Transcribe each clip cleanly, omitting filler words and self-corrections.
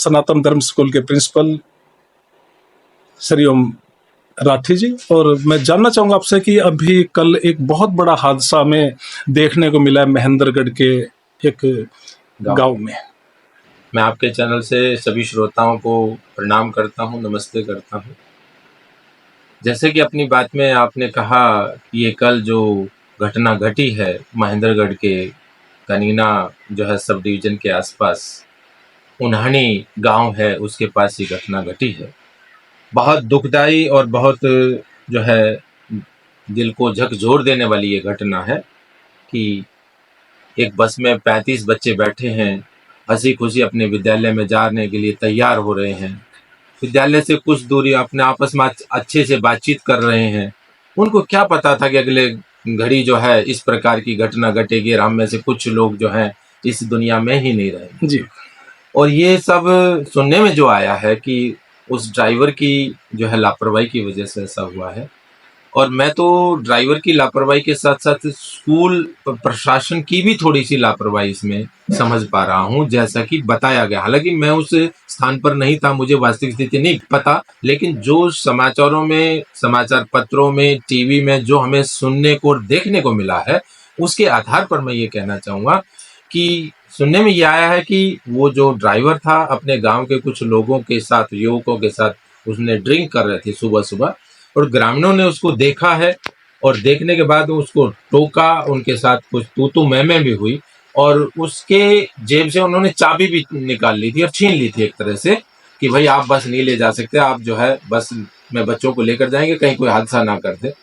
सनातन धर्म स्कूल के प्रिंसिपल श्री ओम राठी जी। और मैं जानना चाहूँगा आपसे कि अभी कल एक बहुत बड़ा हादसा हमें देखने को मिला है महेंद्रगढ़ के एक गांव में। मैं आपके चैनल से सभी श्रोताओं को प्रणाम करता हूं, नमस्ते करता हूं। जैसे कि अपनी बात में आपने कहा कि ये कल जो घटना घटी है महेंद्रगढ़ के कनीना जो है सब डिवीजन के आसपास उन्हानी गांव है, उसके पास ये घटना घटी है। बहुत दुखदाई और बहुत जो है दिल को झकझोर देने वाली ये घटना है कि एक बस में 35 बच्चे बैठे हैं, हंसी खुशी अपने विद्यालय में जाने के लिए तैयार हो रहे हैं। विद्यालय से कुछ दूरी अपने आपस में अच्छे से बातचीत कर रहे हैं। उनको क्या पता था कि अगले घड़ी जो है इस प्रकार की घटना घटेगी और हम में से कुछ लोग जो हैं इस दुनिया में ही नहीं रहेंगे जी। और ये सब सुनने में जो आया है कि उस ड्राइवर की जो है लापरवाही की वजह से ऐसा हुआ है। और मैं तो ड्राइवर की लापरवाही के साथ साथ स्कूल प्रशासन की भी थोड़ी सी लापरवाही इसमें समझ पा रहा हूं, जैसा कि बताया गया। हालांकि मैं उस स्थान पर नहीं था, मुझे वास्तविक स्थिति नहीं पता, लेकिन जो समाचारों में, समाचार पत्रों में, टीवी में जो हमें सुनने को और देखने को मिला है, उसके आधार पर मैं ये कहना चाहूँगा कि सुनने में ये आया है कि वो जो ड्राइवर था अपने गाँव के कुछ लोगों के साथ, युवकों के साथ, उसने ड्रिंक कर रहे थे सुबह सुबह और ग्रामीणों ने उसको देखा है और देखने के बाद उसको टोका, उनके साथ कुछ तू मैं भी हुई और उसके जेब से उन्होंने चाबी भी निकाल ली थी और छीन ली थी एक तरह से कि भाई आप बस नहीं ले जा सकते, आप जो है बस में बच्चों को लेकर जाएंगे, कहीं कोई हादसा ना कर दे।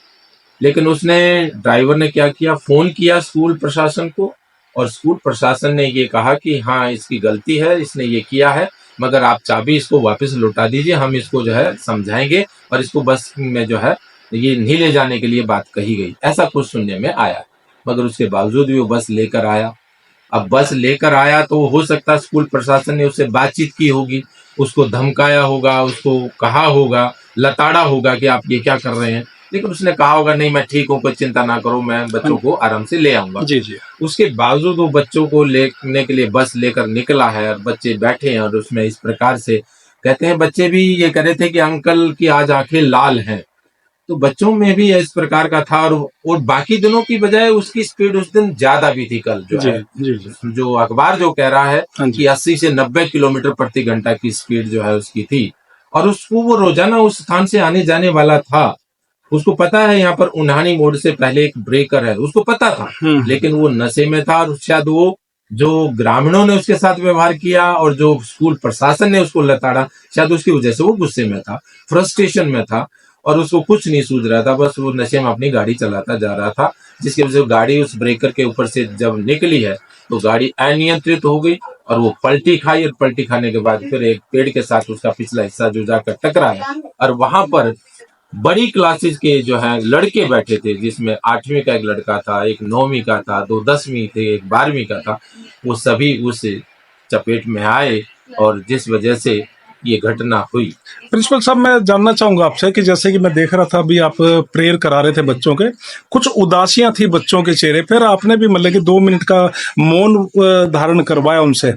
लेकिन उसने, ड्राइवर ने क्या किया, फोन किया स्कूल प्रशासन को और स्कूल प्रशासन ने ये कहा कि हाँ इसकी गलती है, इसने ये किया है, मगर आप चाबी इसको वापस लौटा दीजिए, हम इसको जो है समझाएंगे और इसको बस में जो है ये नहीं ले जाने के लिए बात कही गई। ऐसा कुछ सुनने में आया, मगर उसके बावजूद भी वो बस लेकर आया। अब बस लेकर आया तो हो सकता है स्कूल प्रशासन ने उससे बातचीत की होगी, उसको धमकाया होगा, उसको कहा होगा, लताड़ा होगा कि आप ये क्या कर रहे हैं, लेकिन उसने कहा होगा नहीं मैं ठीक हूँ, कोई चिंता ना करो, मैं बच्चों को आराम से ले आऊंगा। जी जी। उसके बावजूद वो बच्चों को लेने के लिए बस लेकर निकला है और बच्चे बैठे हैं और उसमें इस प्रकार से कहते हैं, बच्चे भी ये कह रहे थे कि अंकल की आज आंखें लाल हैं। तो बच्चों में भी इस प्रकार का था और बाकी दिनों की बजाय उसकी स्पीड उस दिन ज्यादा भी थी कल जो जी, है। जी, जी। जो अखबार जो कह रहा है कि 80 से 90 किलोमीटर प्रति घंटा की स्पीड जो है उसकी थी और उसको वो रोजाना उस स्थान से आने जाने वाला था। उसको पता है यहाँ पर उन्हानी मोड़ से पहले एक ब्रेकर है, उसको पता था, लेकिन वो नशे में था और शायद वो जो ग्रामीणों ने उसके साथ व्यवहार किया और जो स्कूल प्रशासन ने उसको लताड़ा, शायद उसकी वजह से वो गुस्से में था, फ्रस्ट्रेशन में था और उसको कुछ नहीं सूझ रहा था, बस वो नशे में अपनी गाड़ी चलाता जा रहा था, जिसकी वजह से गाड़ी उस ब्रेकर के ऊपर से जब निकली है तो गाड़ी अनियंत्रित हो गई और वो पलटी खाई और पलटी खाने के बाद फिर एक पेड़ के साथ उसका पिछला हिस्सा जो जाकर टकराया और वहां पर बड़ी क्लासेस के जो है लड़के बैठे थे, जिसमें 8वीं का एक लड़का था, एक 9वीं का था, 2 10वीं थे, एक 12वीं का था, वो सभी उस चपेट में आए और जिस वजह से ये घटना हुई। प्रिंसिपल साहब, मैं जानना चाहूंगा आपसे कि जैसे कि मैं देख रहा था अभी आप प्रेयर करा रहे थे बच्चों के, कुछ उदासियां थी बच्चों के चेहरे पर, आपने भी मतलब कि 2 मिनट का मौन धारण करवाया उनसे।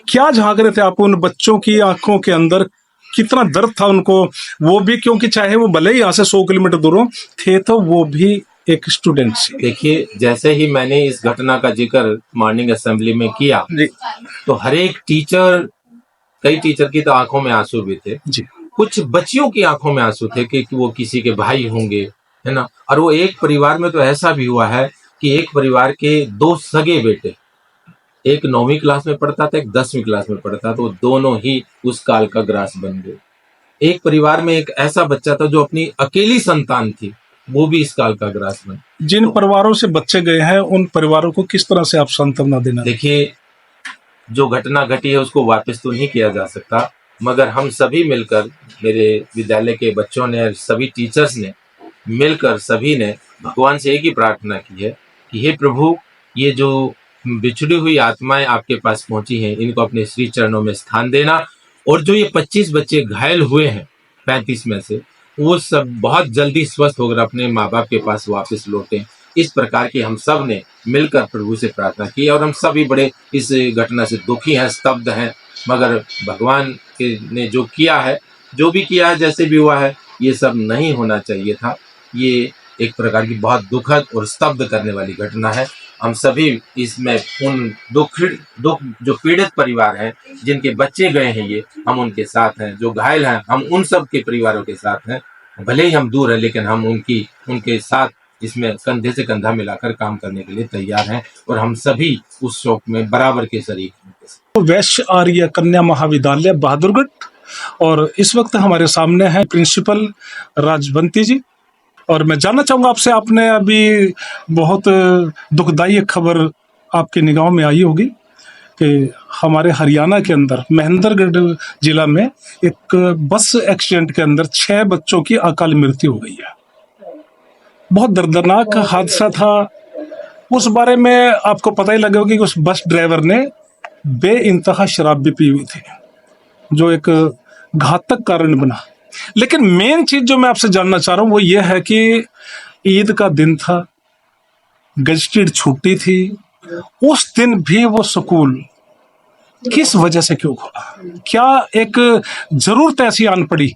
क्या झांक रहे थे आप उन बच्चों की आंखों के अंदर? कितना दर्द था उनको, वो भी, क्योंकि चाहे वो भले ही यहाँ से 100 किलोमीटर दूर हो थे, तो वो भी एक स्टूडेंट से। देखिए, जैसे ही मैंने इस घटना का जिक्र मॉर्निंग असेंबली में किया जी, तो हर एक टीचर, कई टीचर की तो आंखों में आंसू भी थे जी, कुछ बच्चियों की आंखों में आंसू थे कि वो किसी के भाई होंगे, है ना। और वो एक परिवार में तो ऐसा भी हुआ है कि एक परिवार के 2 सगे बेटे, एक 9वीं क्लास में पढ़ता था, एक 10वीं क्लास में पढ़ता था, तो दोनों ही उस काल का ग्रास बन गए। एक परिवार में एक ऐसा बच्चा था जो अपनी अकेली संतान थी, वो भी इस काल का ग्रास बन। जिन परिवारों से बच्चे गए हैं उन परिवारों को किस तरह से आप सांत्वना देना? देखिए, जो घटना घटी है उसको वापस तो नहीं किया जा सकता, मगर हम सभी मिलकर, मेरे विद्यालय के बच्चों ने, सभी टीचर्स ने मिलकर, सभी ने भगवान से एक ही प्रार्थना की है कि हे प्रभु, ये जो बिछड़ी हुई आत्माएं आपके पास पहुंची हैं, इनको अपने श्री चरणों में स्थान देना, और जो ये 25 बच्चे घायल हुए हैं 35 में से, वो सब बहुत जल्दी स्वस्थ होकर अपने माँ बाप के पास वापस लौटें। इस प्रकार की हम सब ने मिलकर प्रभु से प्रार्थना की और हम सभी बड़े इस घटना से दुखी हैं, स्तब्ध हैं मगर भगवान के ने जो किया है, जो भी किया है, जैसे भी हुआ है, ये सब नहीं होना चाहिए था। ये एक प्रकार की बहुत दुखद और स्तब्ध करने वाली घटना है। हम सभी इसमें उन दुख जो पीड़ित परिवार हैं, जिनके बच्चे गए हैं, ये हम उनके साथ हैं। जो घायल हैं, हम उन सब के परिवारों के साथ हैं। भले ही हम दूर हैं, लेकिन हम उनके साथ इसमें कंधे से कंधा मिलाकर काम करने के लिए तैयार हैं, और हम सभी उस शोक में बराबर के शरीक हैं। वैश्य आर्य कन्या महाविद्यालय बहादुरगढ़, और इस वक्त हमारे सामने है प्रिंसिपल राजवंती जी। और मैं जानना चाहूँगा आपसे, आपने अभी बहुत दुखदाई खबर आपकी निगाहों में आई होगी कि हमारे हरियाणा के अंदर महेंद्रगढ़ जिला में एक बस एक्सीडेंट के अंदर 6 बच्चों की अकाल मृत्यु हो गई है। बहुत दर्दनाक हादसा था। उस बारे में आपको पता ही लगा होगा कि उस बस ड्राइवर ने बेइंतहा शराब भी पी हुई थी, जो एक घातक कारण बना। लेकिन मेन चीज जो मैं आपसे जानना चाह रहा हूं वो ये है कि ईद का दिन था, गजटेड छुट्टी थी, उस दिन भी वो स्कूल किस वजह से क्यों खोला? क्या एक जरूरत ऐसी आन पड़ी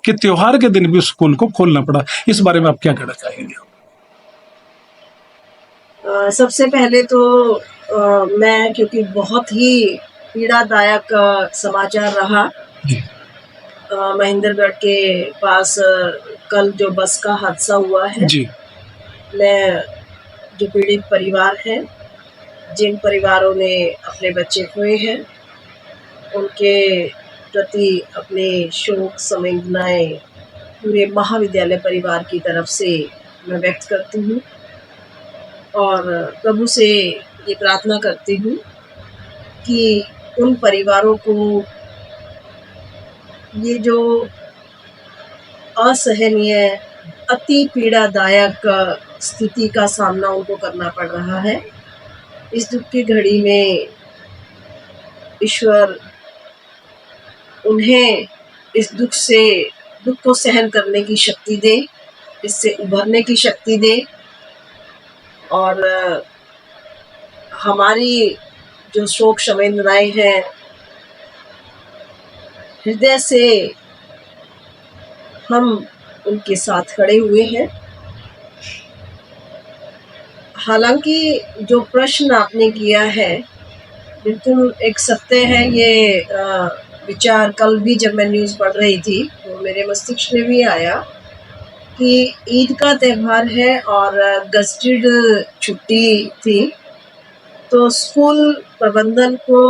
कि त्योहार के दिन भी स्कूल को खोलना पड़ा? इस बारे में आप क्या कहना चाहेंगे? सबसे पहले तो मैं, क्योंकि बहुत ही पीड़ादायक समाचार रहा महेंद्रगढ़ के पास कल जो बस का हादसा हुआ है जी। मैं, जो पीड़ित परिवार हैं, जिन परिवारों ने अपने बच्चे खोए हैं, उनके प्रति अपने शोक संवेदनाएं पूरे महाविद्यालय परिवार की तरफ से मैं व्यक्त करती हूँ, और प्रभु से ये प्रार्थना करती हूँ कि उन परिवारों को ये जो असहनीय, अति पीड़ादायक स्थिति का सामना उनको करना पड़ रहा है, इस दुख की घड़ी में ईश्वर उन्हें इस दुख को सहन करने की शक्ति दे, इससे उभरने की शक्ति दे, और हमारी जो शोक संवेदनाएं हैं, हृदय से हम उनके साथ खड़े हुए हैं। हालांकि जो प्रश्न आपने किया है बिल्कुल एक सत्य है। ये विचार कल भी जब मैं न्यूज़ पढ़ रही थी तो मेरे मस्तिष्क में भी आया कि ईद का त्यौहार है और गजटेड छुट्टी थी, तो स्कूल प्रबंधन को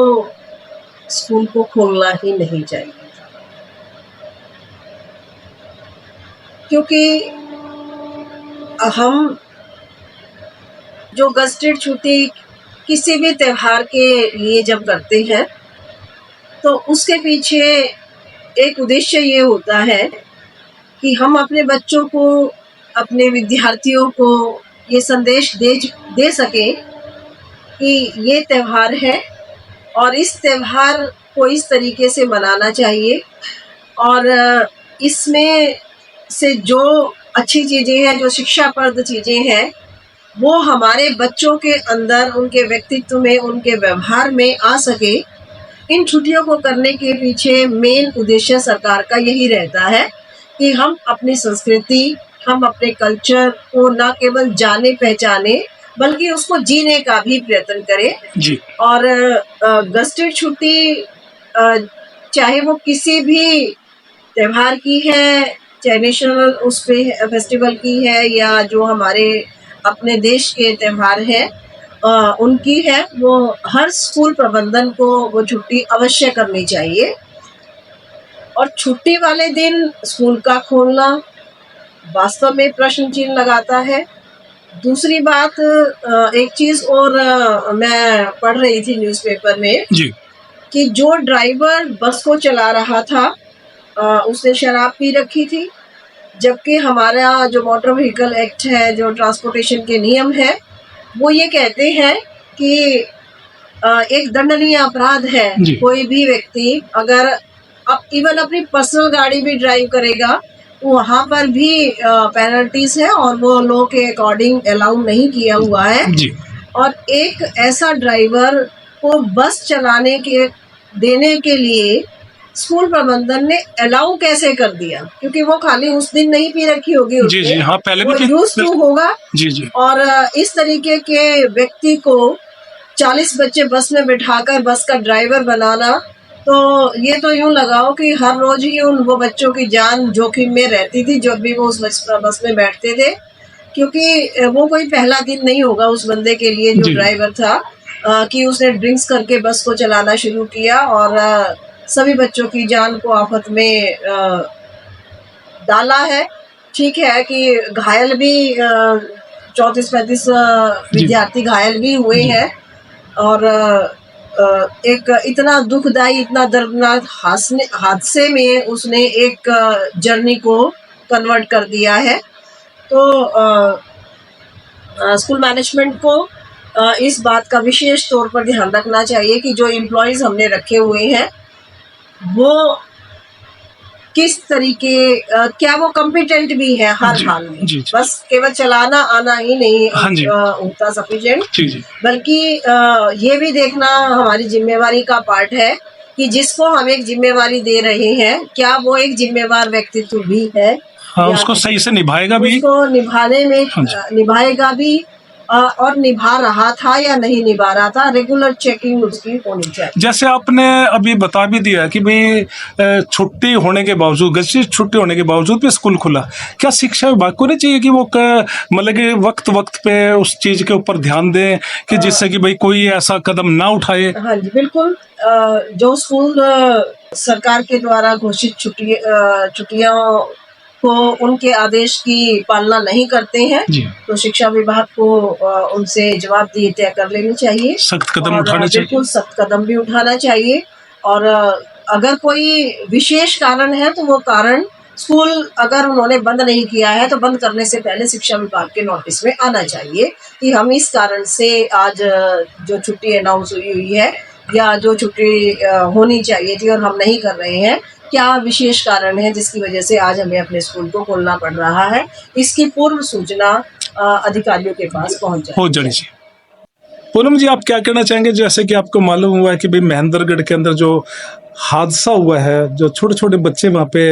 स्कूल को खोलना ही नहीं चाहिए था, क्योंकि हम जो गजटेड छुट्टी किसी भी त्यौहार के लिए जब करते हैं तो उसके पीछे एक उद्देश्य ये होता है कि हम अपने बच्चों को, अपने विद्यार्थियों को ये संदेश दे सकें कि ये त्यौहार है और इस त्यौहार को इस तरीके से मनाना चाहिए, और इसमें से जो अच्छी चीज़ें हैं, जो शिक्षाप्रद चीज़ें हैं, वो हमारे बच्चों के अंदर, उनके व्यक्तित्व में, उनके व्यवहार में आ सके। इन छुट्टियों को करने के पीछे मेन उद्देश्य सरकार का यही रहता है कि हम अपनी संस्कृति, हम अपने कल्चर को न केवल जाने पहचाने बल्कि उसको जीने का भी प्रयत्न करें जी। और गजटेड छुट्टी चाहे वो किसी भी त्यौहार की है, चाहे नेशनल उस पे फेस्टिवल की है, या जो हमारे अपने देश के त्यौहार हैं उनकी है, वो हर स्कूल प्रबंधन को वो छुट्टी अवश्य करनी चाहिए। और छुट्टी वाले दिन स्कूल का खोलना वास्तव में प्रश्न चिन्ह लगाता है। दूसरी बात, एक चीज़ और मैं पढ़ रही थी न्यूज़पेपर में जी। कि जो ड्राइवर बस को चला रहा था उसने शराब पी रखी थी, जबकि हमारा जो मोटर व्हीकल एक्ट है, जो ट्रांसपोर्टेशन के नियम है, वो ये कहते हैं कि एक दंडनीय अपराध है कोई भी व्यक्ति अगर इवन अपनी पर्सनल गाड़ी भी ड्राइव करेगा, वहाँ पर भी पेनल्टीज है और वो लॉ के अकॉर्डिंग अलाउ नहीं किया हुआ है। जी। और एक ऐसा ड्राइवर को बस चलाने के देने के लिए स्कूल प्रबंधन ने अलाउ कैसे कर दिया, क्योंकि वो खाली उस दिन नहीं पी रखी होगी जी उसने, जी हाँ, पहले वो भी यूज टू होगा। जी जी और इस तरीके के व्यक्ति को 40 बच्चे बस में बिठाकर बस का ड्राइवर बनाना, तो ये तो यूं लगाओ कि हर रोज ही वो बच्चों की जान जोखिम में रहती थी जब भी वो उस बस में बैठते थे, क्योंकि वो कोई पहला दिन नहीं होगा उस बंदे के लिए जो जी ड्राइवर था, कि उसने ड्रिंक्स करके बस को चलाना शुरू किया और सभी बच्चों की जान को आफत में डाला है। ठीक है कि घायल भी 34-35 जी विद्यार्थी घायल भी हुए जी हैं और एक इतना दुखदाई, इतना दर्दनाक हादसे में उसने एक जर्नी को कन्वर्ट कर दिया है। तो स्कूल मैनेजमेंट को इस बात का विशेष तौर पर ध्यान रखना चाहिए कि जो एम्प्लॉयज हमने रखे हुए हैं वो किस तरीके, क्या वो कॉम्पिटेंट भी है हर जी हाल में। जी बस केवल चलाना आना ही नहीं हाँ जी होता सफिशिएंट, जी जी बल्कि ये भी देखना हमारी जिम्मेवारी का पार्ट है कि जिसको हम एक जिम्मेवारी दे रहे हैं क्या वो एक जिम्मेवार व्यक्तित्व भी है, हाँ, या उसको सही से निभाएगा भी। उसको निभाने में हाँ जी निभाएगा भी, और निभा रहा था या नहीं निभा रहा था, रेगुलर चेकिंग उसकी होनी चाहिए। जैसे आपने अभी बता भी दिया कि भाई छुट्टी होने के बावजूद, गज़टिड छुट्टी होने के बावजूद भी स्कूल खुला, क्या शिक्षा विभाग को नहीं चाहिए कि वो मतलब कि वक्त वक्त पे उस चीज़ के ऊपर ध्यान दें कि जिससे कि भाई कोई ऐसा कदम ना उठाए? हाँ जी बिल्कुल। जो स्कूल सरकार के द्वारा घोषित छुट्टियां को उनके आदेश की पालना नहीं करते हैं जी तो शिक्षा विभाग को उनसे जवाबदेही तय कर लेनी चाहिए, सख्त कदम और उठाने चाहिए। बिल्कुल सख्त कदम भी उठाना चाहिए। और अगर कोई विशेष कारण है तो वो कारण स्कूल अगर उन्होंने बंद नहीं किया है तो बंद करने से पहले शिक्षा विभाग के नोटिस में आना चाहिए कि हम इस कारण से आज जो छुट्टी अनाउंस हुई है या जो छुट्टी होनी चाहिए थी और हम नहीं कर रहे हैं, क्या विशेष कारण है जिसकी वजह से आज हमें अपने स्कूल को खोलना पड़ रहा है, इसकी पूर्व सूचना अधिकारियों के पास पहुंच हो जानी चाहिए। पूनम जी, आप क्या कहना चाहेंगे? जैसे कि आपको मालूम हुआ है कि भाई महेंद्रगढ़ के अंदर जो हादसा हुआ है, जो छोटे छोटे बच्चे वहाँ पे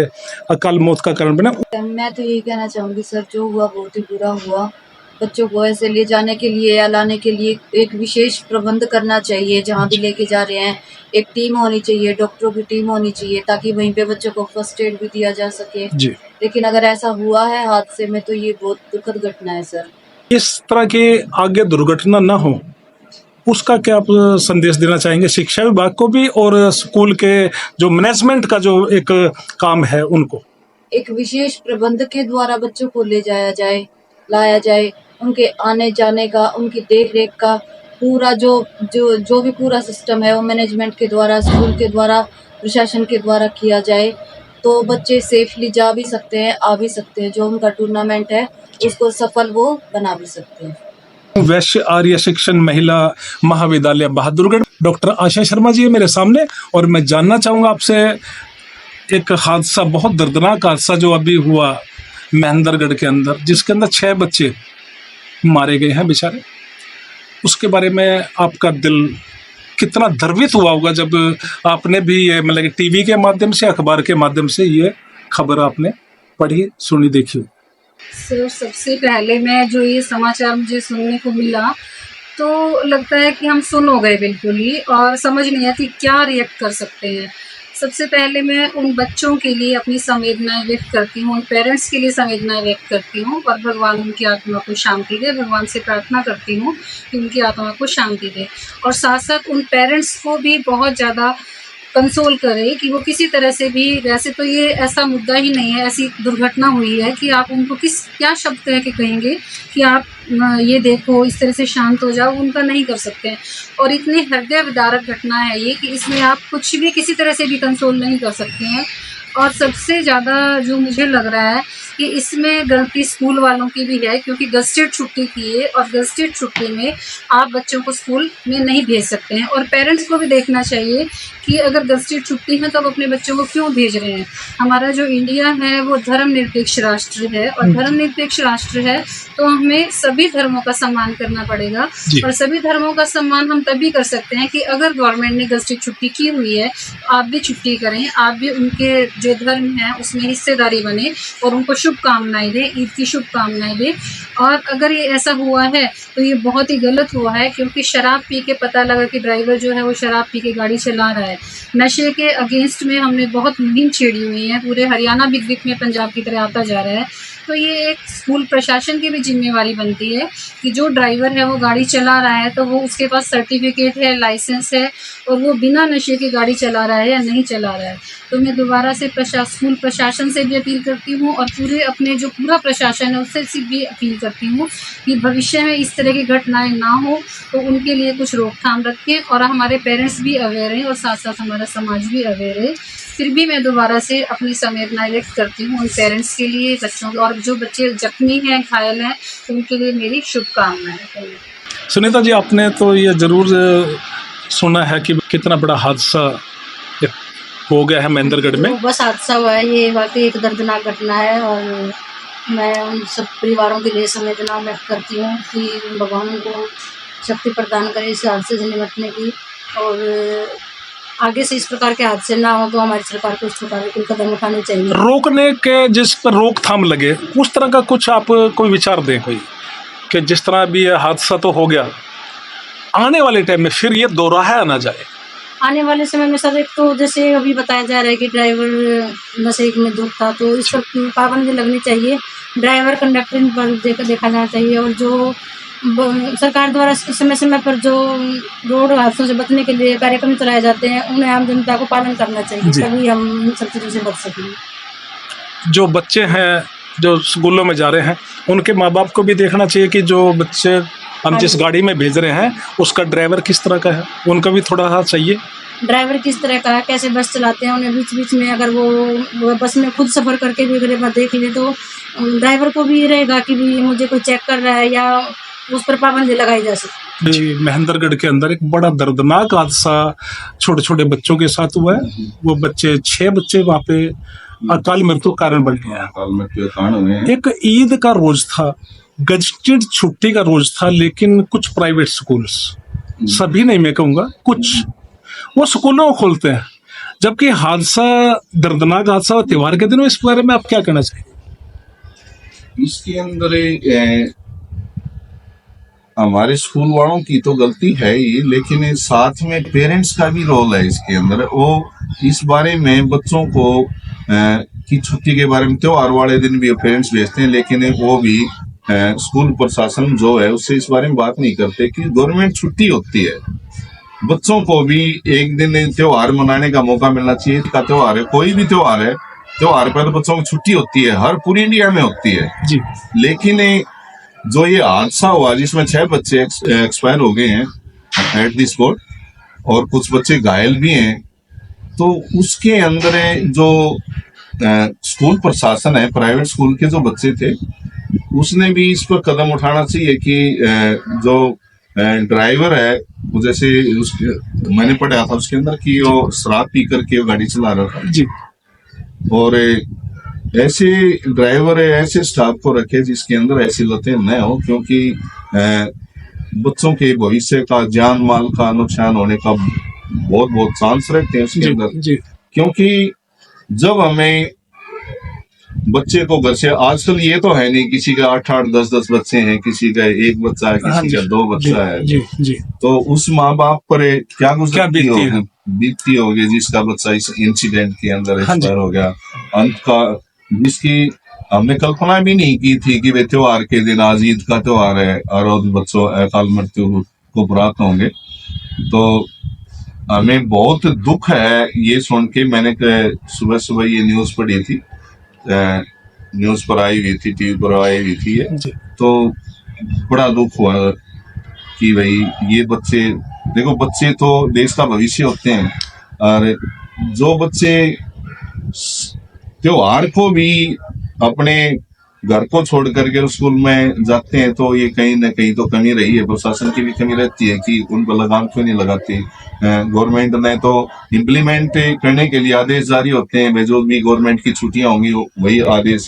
अकाल मौत का कारण बने। मैं तो यही कहना चाहूँगी सर, जो हुआ बहुत ही बुरा हुआ। बच्चों को ऐसे ले जाने के लिए या लाने के लिए एक विशेष प्रबंध करना चाहिए। जहाँ भी लेके जा रहे हैं एक टीम होनी चाहिए, डॉक्टरों की टीम होनी चाहिए, ताकि वहीं पे बच्चों को फर्स्ट एड भी दिया जा सके। जी, लेकिन अगर ऐसा हुआ है हादसे में तो ये बहुत दुखद घटना है सर। इस तरह की आगे दुर्घटना ना हो, उसका क्या आप संदेश देना चाहेंगे शिक्षा विभाग को भी और स्कूल के जो मैनेजमेंट का जो एक काम है उनको? एक विशेष प्रबंध के द्वारा बच्चों को ले जाया जाए, लाया जाए, उनके आने जाने का, उनकी देख रेख का पूरा जो भी पूरा सिस्टम है वो मैनेजमेंट के द्वारा, स्कूल के द्वारा, प्रशासन के द्वारा किया जाए, तो बच्चे सेफली जा भी सकते हैं, आ भी सकते हैं। जो उनका टूर्नामेंट है उसको सफल वो बना भी सकते हैं। वैश्य आर्य शिक्षण महिला महाविद्यालय बहादुरगढ़, डॉक्टर आशा शर्मा जी है मेरे सामने, और मैं जानना चाहूँगा आपसे एक हादसा, बहुत दर्दनाक हादसा जो अभी हुआ महेंद्रगढ़ के अंदर, जिसके अंदर 6 बच्चे मारे गए हैं बेचारे, उसके बारे में आपका दिल कितना द्रवित हुआ होगा जब आपने भी ये मतलब कि टीवी के माध्यम से, अखबार के माध्यम से ये खबर आपने पढ़ी, सुनी, देखी? सर, सबसे पहले मैं जो ये समाचार मुझे सुनने को मिला तो लगता है कि हम सुन हो गए बिल्कुल ही, और समझ नहीं आती क्या रिएक्ट कर सकते हैं। सबसे पहले मैं उन बच्चों के लिए अपनी संवेदनाएं व्यक्त करती हूँ, उन पेरेंट्स के लिए संवेदनाएं व्यक्त करती हूँ, और भगवान उनकी आत्मा को शांति दे। भगवान से प्रार्थना करती हूँ कि उनकी आत्मा को शांति दे, और साथ साथ उन पेरेंट्स को भी बहुत ज़्यादा कंसोल करे कि वो किसी तरह से भी, वैसे तो ये ऐसा मुद्दा ही नहीं है, ऐसी दुर्घटना हुई है कि आप उनको क्या शब्द कह के कहेंगे कि आप ये देखो, इस तरह से शांत हो जाओ, उनका नहीं कर सकते हैं। और इतनी हृदय विदारक घटना है ये कि इसमें आप कुछ भी किसी तरह से भी कंसोल नहीं कर सकते हैं। और सबसे ज़्यादा जो मुझे लग रहा है कि इसमें गलती स्कूल वालों की भी है, क्योंकि गज़टेड छुट्टी की है और गज़टेड छुट्टी में आप बच्चों को स्कूल में नहीं भेज सकते हैं। और पेरेंट्स को भी देखना चाहिए कि अगर गस्टेड छुट्टी है तो अब अपने बच्चों को क्यों भेज रहे हैं। हमारा जो इंडिया है वो धर्मनिरपेक्ष राष्ट्र है, और धर्मनिरपेक्ष राष्ट्र है तो हमें सभी धर्मों का सम्मान करना पड़ेगा। जी। और सभी धर्मों का सम्मान हम तभी कर सकते हैं कि अगर गवर्नमेंट ने गस्टेड छुट्टी की हुई है, आप भी छुट्टी करें, आप भी उनके जो धर्म है उसमें हिस्सेदारी बने और उनको शुभकामनाएं दें, ईद की शुभकामनाएं दें। और अगर ये ऐसा हुआ है तो ये बहुत ही गलत हुआ है, क्योंकि शराब पी के पता लगा कि ड्राइवर जो है वो शराब पी के गाड़ी चला रहा है। नशे के अगेंस्ट में हमने बहुत मुहिम छेड़ी हुई है, पूरे हरियाणा बिग बिग में पंजाब की तरह आता जा रहा है। तो ये एक स्कूल प्रशासन की भी जिम्मेवारी बनती है कि जो ड्राइवर है वो गाड़ी चला रहा है तो वो उसके पास सर्टिफिकेट है, लाइसेंस है, और वो बिना नशे की गाड़ी चला रहा है या नहीं चला रहा है। तो मैं दोबारा से स्कूल प्रशासन से भी अपील करती हूँ और पूरे अपने जो पूरा प्रशासन है उससे भी अपील करती हूँ कि भविष्य में इस तरह की घटनाएं ना हो, तो उनके लिए कुछ रोकथाम रखें और हमारे पेरेंट्स भी अवेयर हैं और साथ साथ हमारा समाज भी अवेयर है। फिर भी मैं दोबारा से अपनी संवेदनाएं व्यक्त करती हूँ उन पेरेंट्स के लिए, बच्चों और जो बच्चे जख्मी हैं, घायल हैं, उनके लिए मेरी शुभकामनाएं। सुनीता जी, आपने तो ये जरूर सुना है कि कितना बड़ा हादसा हो गया है महेंद्रगढ़ में। जो बस हादसा हुआ है ये वाकई एक दर्दनाक घटना है, और मैं उन सब परिवारों के लिए संवेदना व्यक्त करती हूँ कि भगवान को शक्ति प्रदान करे इस हादसे से निपटने की, और आगे से इस प्रकार के हादसे ना हो तो हमारी सरकार को इस प्रकार के कदम उठाने चाहिए। रोकने के जिस पर रोकथाम लगे उस तरह का कुछ आप कोई विचार दें, कोई कि जिस तरह भी ये हादसा तो हो गया, आने वाले टाइम में फिर ये दोहराया ना जाए। आने वाले समय में सर, एक तो जैसे अभी बताया जा रहा है कि ड्राइवर नशे में धुत था, तो इस पर पाबंदी लगनी चाहिए। ड्राइवर कंडक्टर पर देखा जाना चाहिए, और जो सरकार द्वारा समय समय पर जो रोड हादसों से बचने के लिए कार्यक्रम चलाए जाते हैं उन्हें आम जनता को पालन करना चाहिए, तभी हम इन सब चीज़ों से बच सकेंगे। जो बच्चे हैं जो स्कूलों में जा रहे हैं उनके माँ बाप को भी देखना चाहिए कि जो बच्चे हम जिस गाड़ी में भेज रहे हैं उसका ड्राइवर किस तरह का है, उनका भी थोड़ा सा चाहिए। ड्राइवर किस तरह का है, कैसे बस चलाते हैं, उन्हें बीच बीच में अगर वो बस में खुद सफ़र करके भी अगर एक बार देख ले तो ड्राइवर को भी रहेगा कि भी मुझे कोई चेक कर रहा है, या उस पर पाबंदी लगाई जा सकती है। जी, महेंद्रगढ़ के अंदर एक बड़ा दर्दनाक हादसा छोटे छोटे बच्चों के साथ हुआ है। वो बच्चे 6 बच्चे वहाँ पे अकाल मृत्यु कारण बन गए हैं। एक ईद का रोज था, गजटेड छुट्टी का रोज था, लेकिन कुछ प्राइवेट स्कूल्स, सभी नहीं मैं कहूँगा, कुछ वो स्कूलों को खोलते हैं, जबकि हादसा दर्दनाक हादसा त्योहार के दिन में। इस बारे में आप क्या कहना चाहिए? इसके अंदर हमारे स्कूल वालों की तो गलती है ही, लेकिन साथ में पेरेंट्स का भी रोल है इसके अंदर। वो इस बारे में बच्चों को की छुट्टी के बारे में त्योहार वाले दिन भी पेरेंट्स भेजते हैं, लेकिन वो भी स्कूल प्रशासन जो है उससे इस बारे में बात नहीं करते कि गवर्नमेंट छुट्टी होती है, बच्चों को भी एक दिन त्योहार मनाने का मौका मिलना चाहिए। इसका त्योहार है, कोई भी त्योहार है, त्योहार पर तो बच्चों की छुट्टी होती है, हर पूरी इंडिया में होती है जी। लेकिन जो ये हादसा हुआ जिसमें 6 बच्चे एक्सपायर हो गए हैं एट द स्पॉट और कुछ बच्चे घायल भी हैं, तो उसके अंदर जो स्कूल प्रशासन है, प्राइवेट स्कूल के जो बच्चे थे, उसने भी इस पर कदम उठाना चाहिए कि जो ड्राइवर है, जैसे मैंने पढ़ा था उसके अंदर कि वो शराब पी करके वो गाड़ी चला रहा था जी, और ऐसे ड्राइवर ऐसे स्टाफ को रखे जिसके अंदर ऐसी लतें न हो, क्योंकि बच्चों के भविष्य का, जान माल का नुकसान होने का बहुत चांस रहते हैं उसके अंदर। क्योंकि जब हमें बच्चे को घर से, आजकल ये तो है नहीं किसी का 8-8, 10-10 बच्चे हैं, किसी का 1 बच्चा है, किसी का 2 बच्चा है, जी। तो उस माँ बाप पर क्या बीतती होगी जिसका बच्चा इस इंसिडेंट के अंदर एक्सपायर हो गया, अंत का, जिसकी हमने कल्पना भी नहीं की थी कि वे त्योहार के दिन, आज ईद का त्योहार है और उन बच्चों अकाल मृत्यु को प्राप्त होंगे। तो हमें बहुत दुख है ये सुन के। मैंने सुबह ये न्यूज पढ़ी थी, न्यूज पर आई हुई थी, टीवी पर आई हुई थी ये, तो बड़ा दुख हुआ कि भाई ये बच्चे, देखो बच्चे तो देश का भविष्य होते हैं, और जो बच्चे त्योहार को भी अपने घर को छोड़ करके स्कूल में जाते हैं तो ये कहीं ना कहीं तो कमी रही है, प्रशासन की भी कमी रहती है कि उन पर लगाम क्यों नहीं लगाती। गवर्नमेंट ने तो इम्प्लीमेंट करने के लिए आदेश जारी होते हैं, जो भी गवर्नमेंट की छुट्टियां होंगी वही आदेश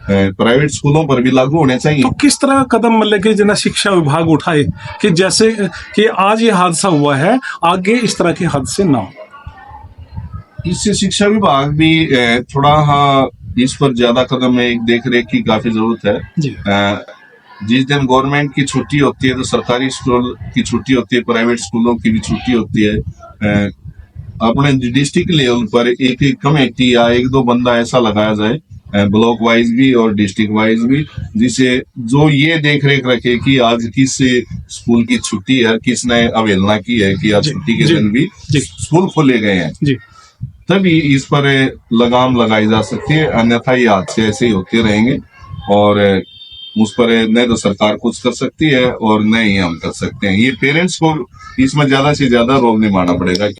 प्राइवेट स्कूलों पर भी लागू होने चाहिए। तो किस तरह कदम मतलब कि जना शिक्षा विभाग उठाए कि जैसे कि आज ये हादसा हुआ है, आगे इस तरह के हादसे ना हो? इससे शिक्षा विभाग भी थोड़ा इस पर ज्यादा कदम एक देख रेख की काफी जरूरत है। जी। जिस दिन गवर्नमेंट की छुट्टी होती है तो सरकारी स्कूल की छुट्टी होती है, प्राइवेट स्कूलों की भी छुट्टी होती है। अपने डिस्ट्रिक्ट लेवल पर एक कमेटी या एक दो बंदा ऐसा लगाया जाए, ब्लॉक वाइज भी और डिस्ट्रिक्ट वाइज भी, जिसे जो ये देख रेख रखे कि आज किस स्कूल की छुट्टी है, किसने अवहेलना की है कि आज छुट्टी के दिन भी स्कूल खोले गए हैं, तभी इस पर लगाम लगाई जा सकती है। अन्यथा ये हादसे ऐसे ही होते रहेंगे और उस पर न तो सरकार कुछ कर सकती है और न ही हम कर सकते हैं। ये पेरेंट्स को इसमें ज्यादा से ज्यादा रोल निभाना पड़ेगा।